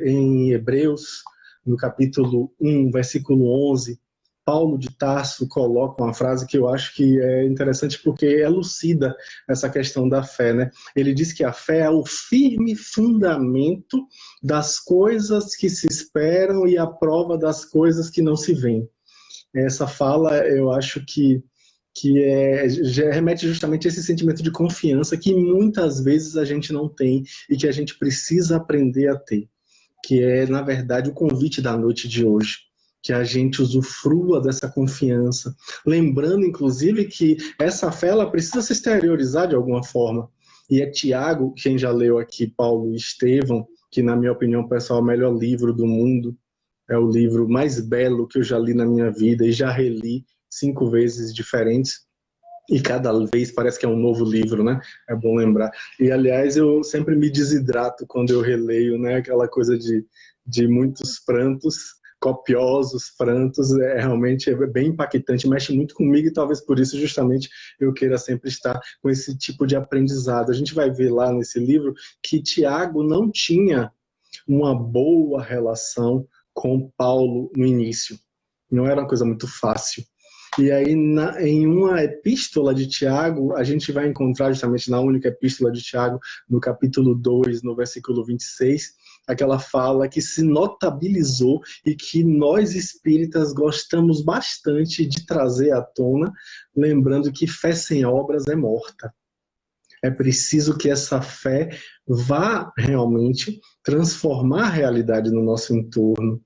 em Hebreus, no capítulo 1, versículo 11, Paulo de Tarso coloca uma frase que eu acho que é interessante porque elucida essa questão da fé, né? Ele diz que a fé é o firme fundamento das coisas que se esperam e a prova das coisas que não se veem. Essa fala, eu acho que já remete justamente a esse sentimento de confiança que muitas vezes a gente não tem e que a gente precisa aprender a ter, que é, na verdade, o convite da noite de hoje. Que a gente usufrua dessa confiança, lembrando, inclusive, que essa fé ela precisa se exteriorizar de alguma forma. E é Tiago, quem já leu aqui, Paulo e Estevão, que, na minha opinião, pessoal, é o melhor livro do mundo, é o livro mais belo que eu já li na minha vida e já reli 5 vezes diferentes. E cada vez parece que é um novo livro, né? É bom lembrar. E, aliás, eu sempre me desidrato quando eu releio, né? Aquela coisa de muitos prantos, copiosos prantos, realmente bem impactante, mexe muito comigo e talvez por isso justamente eu queira sempre estar com esse tipo de aprendizado. A gente vai ver lá nesse livro que Tiago não tinha uma boa relação com Paulo no início. Não era uma coisa muito fácil. E aí, em uma epístola de Tiago, a gente vai encontrar justamente na única epístola de Tiago, no capítulo 2, no versículo 26, aquela fala que se notabilizou e que nós espíritas gostamos bastante de trazer à tona, lembrando que fé sem obras é morta. É preciso que essa fé vá realmente transformar a realidade no nosso entorno.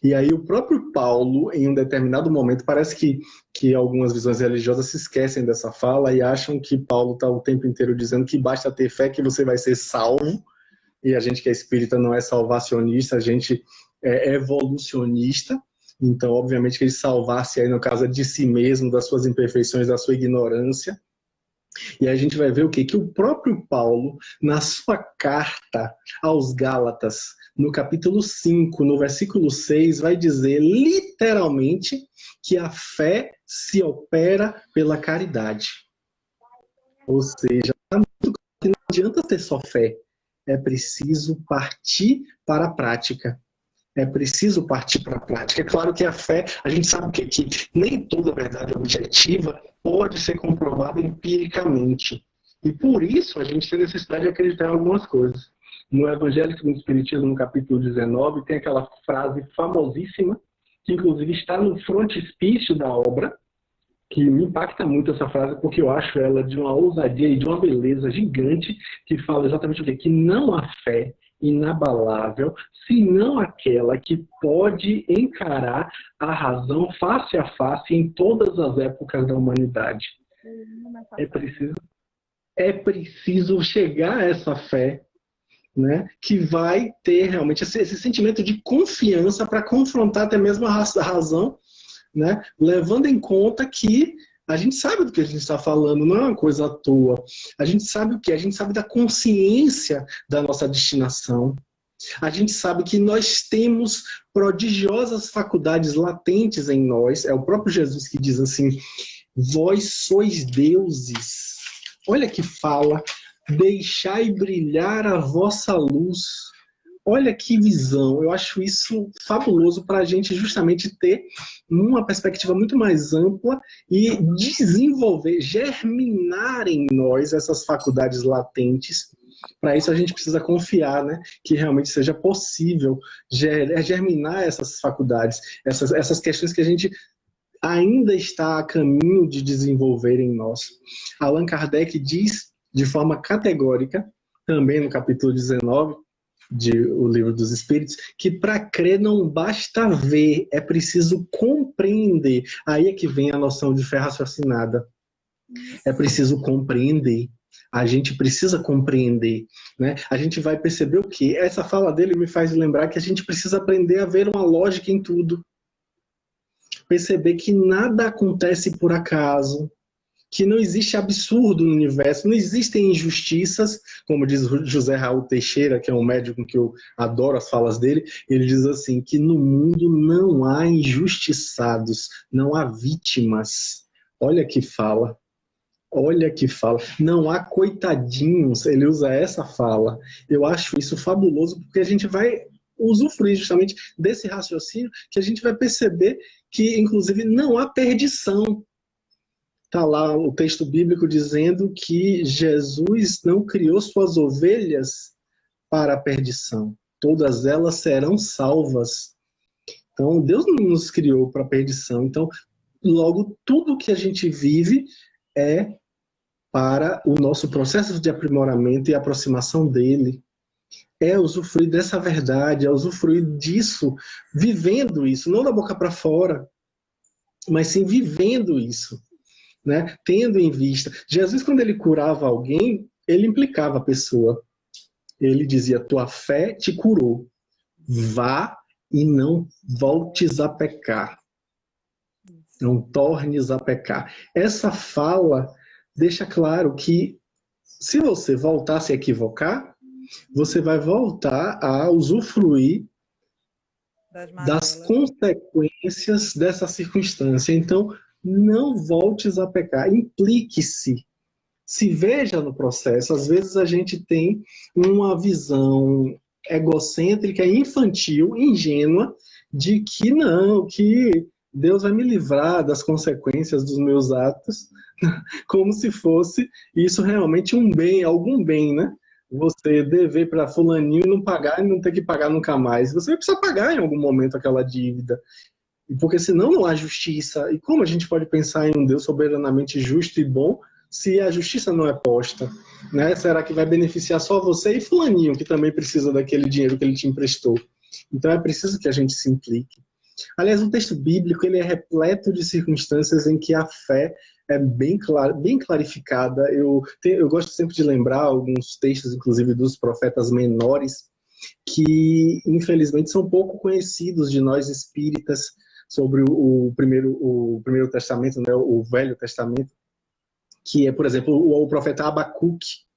E aí o próprio Paulo, em um determinado momento, parece que algumas visões religiosas se esquecem dessa fala e acham que Paulo está o tempo inteiro dizendo que basta ter fé que você vai ser salvo. E a gente que é espírita não é salvacionista, a gente é evolucionista. Então, obviamente, que ele salvasse aí, no caso, de si mesmo, das suas imperfeições, da sua ignorância. E a gente vai ver o quê? Que o próprio Paulo, na sua carta aos Gálatas, no capítulo 5, no versículo 6, vai dizer literalmente que a fé se opera pela caridade. Ou seja, não adianta ter só fé. É preciso partir para a prática. É preciso partir para a prática. É claro que a fé, a gente sabe que nem toda verdade objetiva pode ser comprovada empiricamente. E por isso a gente tem necessidade de acreditar em algumas coisas. No Evangelho segundo o Espiritismo, no capítulo 19, tem aquela frase famosíssima, que inclusive está no frontispício da obra, que me impacta muito essa frase, porque eu acho ela de uma ousadia e de uma beleza gigante, que fala exatamente o quê? Que não há fé inabalável, senão aquela que pode encarar a razão face a face em todas as épocas da humanidade. É preciso chegar a essa fé, né, que vai ter realmente esse sentimento de confiança para confrontar até mesmo a razão, né, levando em conta que a gente sabe do que a gente está falando, não é uma coisa à toa. A gente sabe o que? A gente sabe da consciência da nossa destinação. A gente sabe que nós temos prodigiosas faculdades latentes em nós. É o próprio Jesus que diz assim, vós sois deuses. Olha que fala deixai brilhar a vossa luz. Olha que visão, eu acho isso fabuloso para a gente justamente ter uma perspectiva muito mais ampla e desenvolver, germinar em nós essas faculdades latentes. Para isso a gente precisa confiar, né, que realmente seja possível germinar essas faculdades, essas questões que a gente ainda está a caminho de desenvolver em nós. Allan Kardec diz de forma categórica, também no capítulo 19, O Livro dos Espíritos, que para crer não basta ver, é preciso compreender. Aí é que vem a noção de fé raciocinada. É preciso compreender. A gente precisa compreender, né? A gente vai perceber o quê? Essa fala dele me faz lembrar que a gente precisa aprender a ver uma lógica em tudo. Perceber que nada acontece por acaso, que não existe absurdo no universo, não existem injustiças, como diz José Raul Teixeira, que é um médico que eu adoro as falas dele, ele diz assim, que no mundo não há injustiçados, não há vítimas. Olha que fala. Olha que fala. Não há coitadinhos, ele usa essa fala. Eu acho isso fabuloso, porque a gente vai usufruir justamente desse raciocínio, que a gente vai perceber que, inclusive, não há perdição. Está lá o texto bíblico dizendo que Jesus não criou suas ovelhas para a perdição. Todas elas serão salvas. Então, Deus não nos criou para a perdição. Então, logo, tudo que a gente vive é para o nosso processo de aprimoramento e aproximação dele. É usufruir dessa verdade, é usufruir disso, vivendo isso, não da boca para fora, mas sim vivendo isso, né? Tendo em vista. Jesus, quando ele curava alguém, ele implicava a pessoa. Ele dizia, tua fé te curou. Vá e não voltes a pecar. Não tornes a pecar. Essa fala deixa claro que se você voltar a se equivocar, você vai voltar a usufruir das consequências dessa circunstância. Então, não voltes a pecar. Implique-se. Se veja no processo. Às vezes a gente tem uma visão egocêntrica, infantil, ingênua, de que não, que Deus vai me livrar das consequências dos meus atos, como se fosse isso realmente um bem, algum bem, né? Você dever para fulaninho e não pagar e não ter que pagar nunca mais. Você vai precisar pagar em algum momento aquela dívida. Porque senão não há justiça. E como a gente pode pensar em um Deus soberanamente justo e bom se a justiça não é posta? Né? Será que vai beneficiar só você e fulaninho, que também precisa daquele dinheiro que ele te emprestou? Então é preciso que a gente se implique. Aliás, o texto bíblico ele é repleto de circunstâncias em que a fé é bem clarificada. Eu gosto sempre de lembrar alguns textos, inclusive dos profetas menores, que infelizmente são pouco conhecidos de nós espíritas, sobre o primeiro testamento, né, o Velho Testamento, que é, por exemplo, o profeta Abacuque.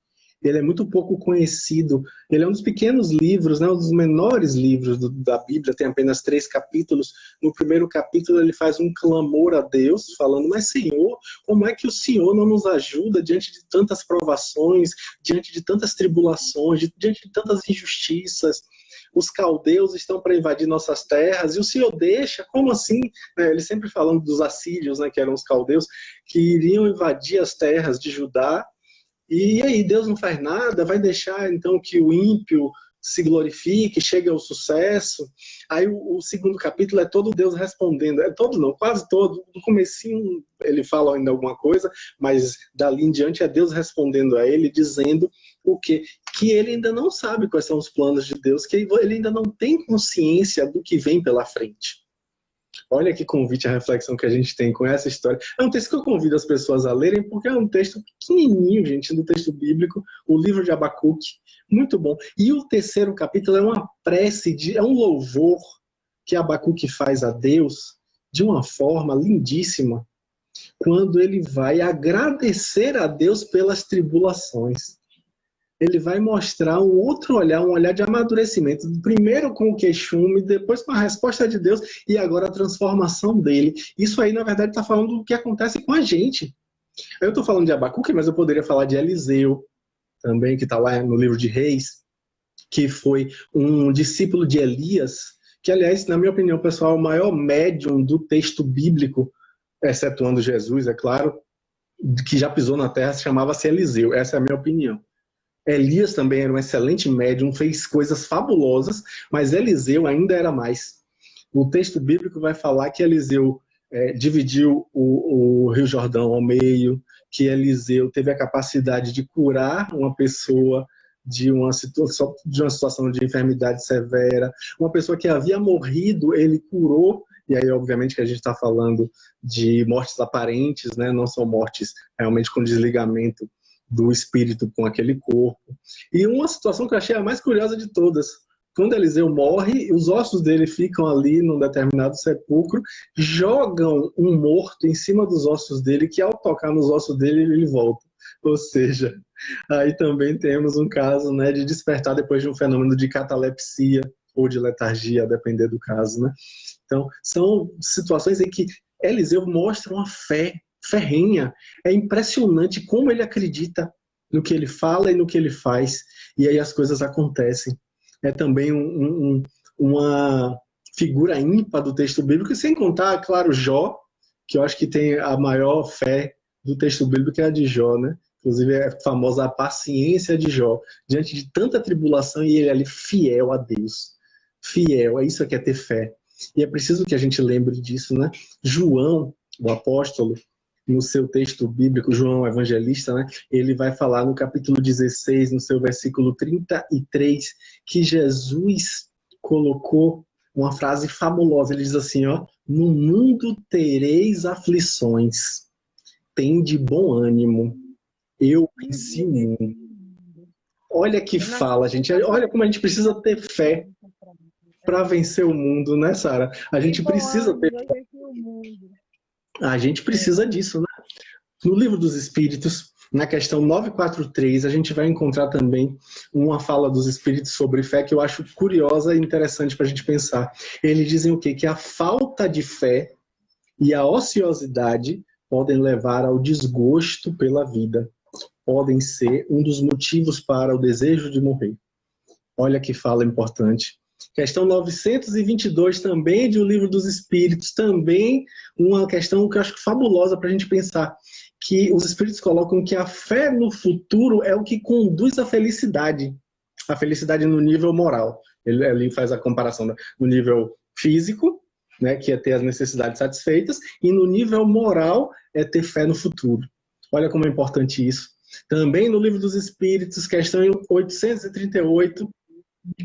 Ele é muito pouco conhecido. Ele é um dos pequenos livros, né, um dos menores livros da Bíblia, tem apenas 3 capítulos. No primeiro capítulo ele faz um clamor a Deus, falando, mas Senhor, como é que o Senhor não nos ajuda diante de tantas provações, diante de tantas tribulações, diante de tantas injustiças? Os caldeus estão para invadir nossas terras, e o Senhor deixa, como assim? Ele sempre falando dos assírios, né, que eram os caldeus, que iriam invadir as terras de Judá. E aí, Deus não faz nada, vai deixar então que o ímpio se glorifique, chegue ao sucesso. Aí o segundo capítulo é todo Deus respondendo, é todo não, quase todo. No comecinho ele fala ainda alguma coisa, mas dali em diante é Deus respondendo a ele, dizendo o quê? Que ele ainda não sabe quais são os planos de Deus, que ele ainda não tem consciência do que vem pela frente. Olha que convite à reflexão que a gente tem com essa história. É um texto que eu convido as pessoas a lerem, porque é um texto pequenininho, gente, do texto bíblico, o livro de Abacuque, muito bom. E o terceiro capítulo é uma prece, é um louvor que Abacuque faz a Deus de uma forma lindíssima, quando ele vai agradecer a Deus pelas tribulações. Ele vai mostrar um outro olhar, um olhar de amadurecimento. Primeiro com o queixume, depois com a resposta de Deus e agora a transformação dele. Isso aí, na verdade, está falando do que acontece com a gente. Eu estou falando de Abacuque, mas eu poderia falar de Eliseu, também, que está lá no livro de Reis, que foi um discípulo de Elias, que, aliás, na minha opinião, pessoal, é o maior médium do texto bíblico, excetuando Jesus, é claro, que já pisou na terra, chamava-se Eliseu. Essa é a minha opinião. Elias também era um excelente médium, fez coisas fabulosas, mas Eliseu ainda era mais. O texto bíblico vai falar que Eliseu dividiu o Rio Jordão ao meio, que Eliseu teve a capacidade de curar uma pessoa de uma situação de enfermidade severa, uma pessoa que havia morrido, ele curou, e aí obviamente que a gente está falando de mortes aparentes, né? Não são mortes realmente com desligamento do espírito com aquele corpo. E uma situação que eu achei a mais curiosa de todas, quando Eliseu morre, os ossos dele ficam ali num determinado sepulcro, jogam um morto em cima dos ossos dele, que ao tocar nos ossos dele, ele volta. Ou seja, aí também temos um caso, né, de despertar depois de um fenômeno de catalepsia ou de letargia, a depender do caso, né? Então, são situações em que Eliseu mostra uma fé ferrenha. É impressionante como ele acredita no que ele fala e no que ele faz, e aí as coisas acontecem. É também uma figura ímpar do texto bíblico, sem contar, claro, Jó, que eu acho que tem a maior fé do texto bíblico, é a de Jó, né? Inclusive é famosa a paciência de Jó, diante de tanta tribulação, e ele ali fiel a Deus. Fiel, é isso que é ter fé. E é preciso que a gente lembre disso, né? João, o apóstolo, no seu texto bíblico, João Evangelista, né, ele vai falar no capítulo 16, no seu versículo 33, que Jesus colocou uma frase fabulosa. Ele diz assim, ó, no mundo tereis aflições, tende bom ânimo, eu venci o mundo. Olha que fala, gente. Olha como a gente precisa ter fé para vencer o mundo, né, Sara? A gente precisa ter fé. A gente precisa disso, né? No Livro dos Espíritos, na questão 943, a gente vai encontrar também uma fala dos Espíritos sobre fé que eu acho curiosa e interessante para a gente pensar. Eles dizem o quê? Que a falta de fé e a ociosidade podem levar ao desgosto pela vida. Podem ser um dos motivos para o desejo de morrer. Olha que fala importante. Questão 922 também de O Livro dos Espíritos, também uma questão que eu acho fabulosa para a gente pensar, que os Espíritos colocam que a fé no futuro é o que conduz à felicidade. A felicidade no nível moral. Ele ali faz a comparação no nível físico, né, que é ter as necessidades satisfeitas, e no nível moral é ter fé no futuro. Olha como é importante isso. Também no Livro dos Espíritos, questão 838,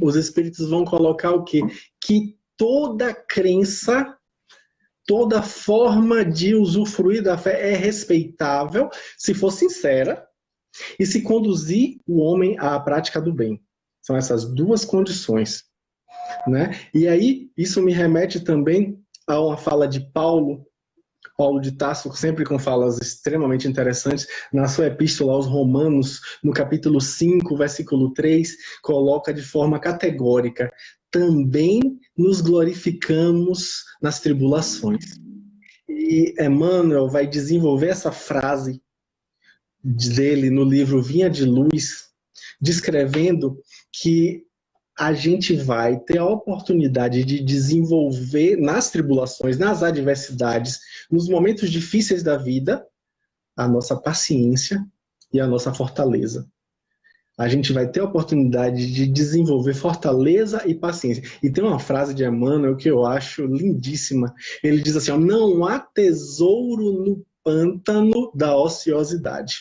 os Espíritos vão colocar o quê? Que toda crença, toda forma de usufruir da fé é respeitável se for sincera e se conduzir o homem à prática do bem. São essas duas condições, né? E aí, isso me remete também a uma fala de Paulo de Tarso, sempre com falas extremamente interessantes, na sua epístola aos Romanos, no capítulo 5, versículo 3, coloca de forma categórica: também nos glorificamos nas tribulações. E Emmanuel vai desenvolver essa frase dele no livro Vinha de Luz, descrevendo que a gente vai ter a oportunidade de desenvolver nas tribulações, nas adversidades, nos momentos difíceis da vida, a nossa paciência e a nossa fortaleza. A gente vai ter a oportunidade de desenvolver fortaleza e paciência. E tem uma frase de Emmanuel que eu acho lindíssima. Ele diz assim, ó, não há tesouro no pântano da ociosidade.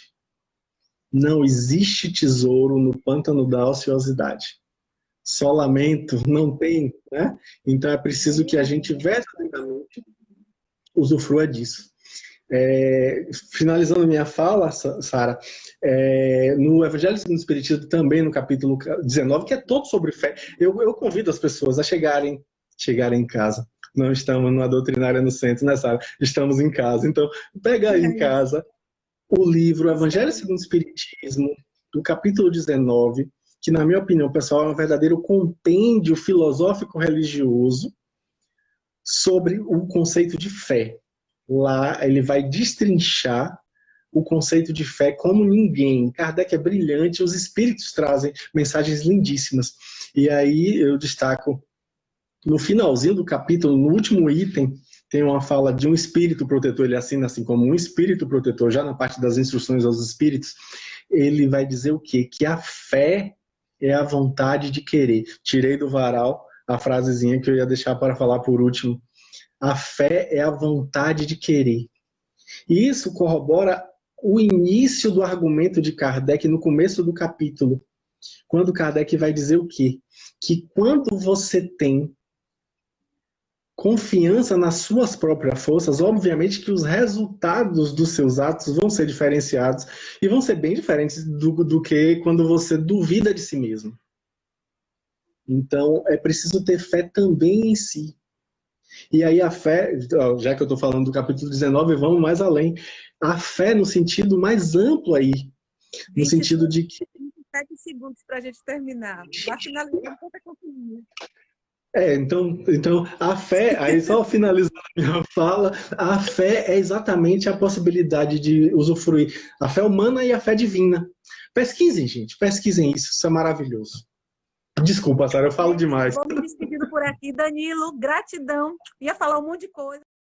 Não existe tesouro no pântano da ociosidade. Só lamento, não tem, né? Então é preciso que a gente verdadeiramente usufrua disso. Finalizando minha fala, Sara, no Evangelho segundo o Espiritismo, também no capítulo 19, que é todo sobre fé, eu convido as pessoas a chegarem em casa. Não estamos numa doutrinária no centro, né, Sara? Estamos em casa. Então, pega aí em casa o livro Evangelho segundo o Espiritismo, do capítulo 19, que, na minha opinião, pessoal, é um verdadeiro compêndio filosófico-religioso sobre o conceito de fé. Lá ele vai destrinchar o conceito de fé como ninguém. Kardec é brilhante, os espíritos trazem mensagens lindíssimas. E aí eu destaco, no finalzinho do capítulo, no último item, tem uma fala de um espírito protetor, ele assina assim como um espírito protetor, já na parte das instruções aos espíritos, ele vai dizer o quê? Que a fé é a vontade de querer. Tirei do varal a frasezinha que eu ia deixar para falar por último. A fé é a vontade de querer. E isso corrobora o início do argumento de Kardec no começo do capítulo, quando Kardec vai dizer o quê? Que quando você tem confiança nas suas próprias forças, obviamente que os resultados dos seus atos vão ser diferenciados e vão ser bem diferentes do que quando você duvida de si mesmo. Então, é preciso ter fé também em si. E aí a fé, já que eu estou falando do capítulo 19, vamos mais além. A fé no sentido mais amplo aí, no sentido de que... 27 segundos para a gente terminar. Vai finalizando, conta comigo. Então a fé, aí só finalizando a minha fala, a fé é exatamente a possibilidade de usufruir a fé humana e a fé divina. Pesquisem, gente, pesquisem isso é maravilhoso. Desculpa, Sara, eu falo demais. Vou me despedindo por aqui. Danilo, gratidão. Ia falar um monte de coisa.